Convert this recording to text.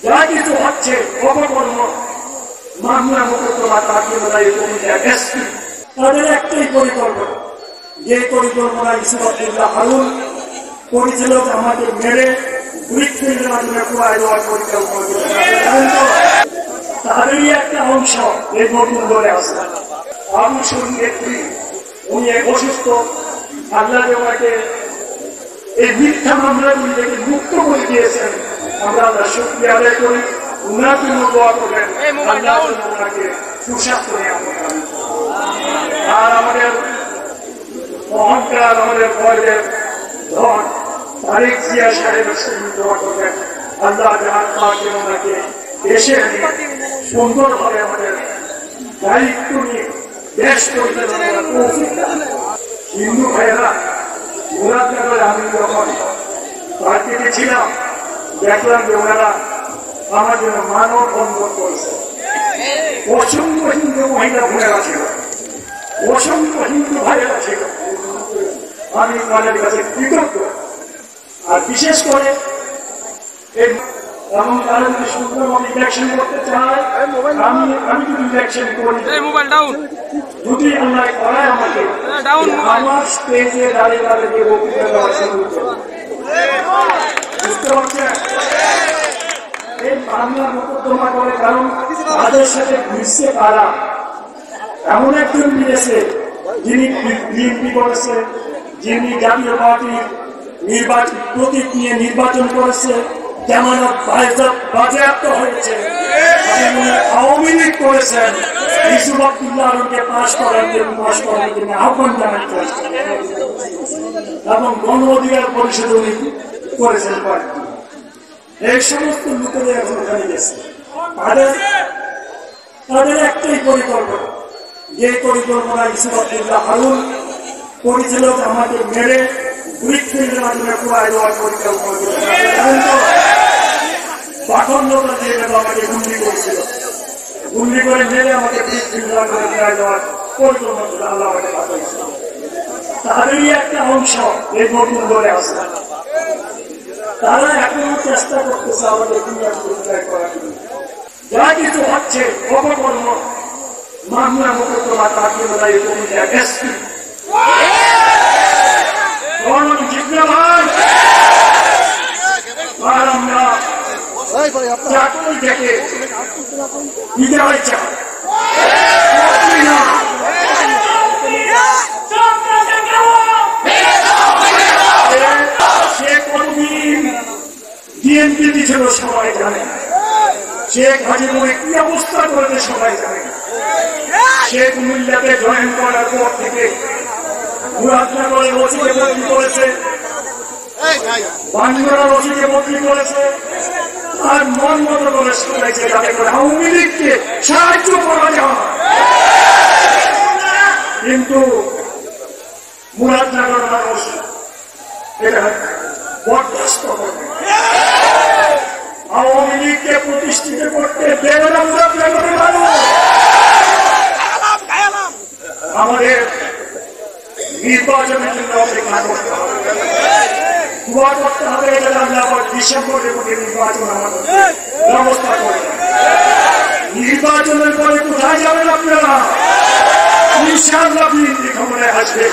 যা কিছু হচ্ছে অপকর্ম মামলা মোকদ্দমা তাকিয়ে তাদের একটাই পরিকল্পনা, যে পরিকল্পনা ইসমাইল্লাহ হারুন করেছিল আমাদের মেরে ব্রিকফিল্ডের মাধ্যমে পুরাই দেওয়ার পরিকল্পনা তাদেরই একটা অংশ এই নতুন দলে আসে। আবুসুর নেত্রী উনি অসুস্থ, আল্লাহ ওনাকে এই মিথ্যা মামলাগুলি থেকে মুক্ত করে দিয়েছেন। আমরা শুকরিয়া আদায় করি, উনার জন্য দোয়া করবেন আল্লাহ ওনাকে সুস্বাস্থ্য নিয়ে। আর আমাদের অহংকার, আমাদের ভয়ের ধন তারেক জিয়া সাহেবের সঙ্গে দোয়া করবেন আল্লাহ ওনাকে দেশে সুন্দরভাবে আমাদের দায়িত্ব নিয়ে দেশ পরিচালনা। হিন্দু ভাইয়েরা মুরাদনগরে আমি যখন পার্টিতে ছিলাম দেখলাম যে ওনারা আমার জন্য মানব বন্ধন করেছে। অসংখ্য হিন্দু মহিলা বোনেরা ছিল, অসংখ্য হিন্দু ভাইয়েরা ছিল। আমি তাদের কাছে কৃতজ্ঞ। আর বিশেষ করে এমন কারণ সুন্দরভাবে ইলেকশন করতে চায়, আমি যদি ইলেকশন করি যদি আল্লাহ করায় আমাকে আমার স্টেজে দাঁড়িয়ে দাঁড়িয়ে বক্তৃতা দেওয়া শুরু করবে। বুঝতে পারছেন? এই বাংলা মোকদ্দমা করে, কারণ তাদের সাথে ঘুরছে তারা এমন একজন মিলেছে যিনি বিএনপি করেছে, যিনি জাতীয় পার্টির নির্বাচন প্রতীক নিয়ে নির্বাচন করেছে, জামানত বাজেয়াপ্ত হয়েছে, আওয়ামী লীগ করেছেন, ইসুফাতুল্লাহকে পাশ করার জন্য আহ্বান জানাতে এবং গণ অধিকার পরিষদ উনি করেছেন। এই সমস্ত লোকেদের এখন ওখানে গেছে, তাদের একটাই পরিকল্পনা, যে পরিকল্পনা ইসুফাতুল্লাহ হারুন করেছিল আমাদের মেরে ব্রিকফিল্ডের মাধ্যমে পুরাই দেওয়ার পরিকল্পনা। পাখন্ডতা দিয়ে আমাকে গুন্ডি করেছিল, গুন্ডি করে মেরে আমাকে ব্রিকফিল্ডের মাধ্যমে পুরাই দেওয়ার পরিকল্পনা আল্লাহ আমাকে পাঠিয়েছিল। তাদেরই একটা অংশ এই নতুন দলে আসে। তারা এখনো চেষ্টা করতেছে আমাদের করার জন্য। যা কিছু হচ্ছে অপকর্ম মামলা মোকদ্দমা তাকিয়ে আর আমরা চাকরি থেকে বিদায় চাই। সে কতদিন বিএনপি ছিল সবাই জানে, শেখ হাসিনা কি অবস্থা করেছে সবাই জানে। শেখ মুল্লাকে জয়েন করার পর থেকে মুরাদনগরে ওসিকে বদলি করেছে, বান্দরা ওসিকে বদলি করেছে, আর মন মতো করে শুনেছে যাতে করে আওয়ামী লীগকে সাহায্য করা যায়। কিন্তু মুরাদনগর মানুষ এটা বরদাস্ত করে। আওয়ামী লীগকে প্রতিষ্ঠিত করতে দেবে না মুরাদনগরের মানুষ। আমাদের নির্বাচনের জন্য অপেক্ষা করতে হবে, দোয়া করতে হবে যাতে আল্লাহ ডিসেম্বরের মধ্যে নির্বাচন আমাদের ব্যবস্থা করে। নির্বাচনের পরে কোথায় যাবেন আপনারা? ইনশাআল্লাহ বিএনপি ক্ষমতায় আসবে।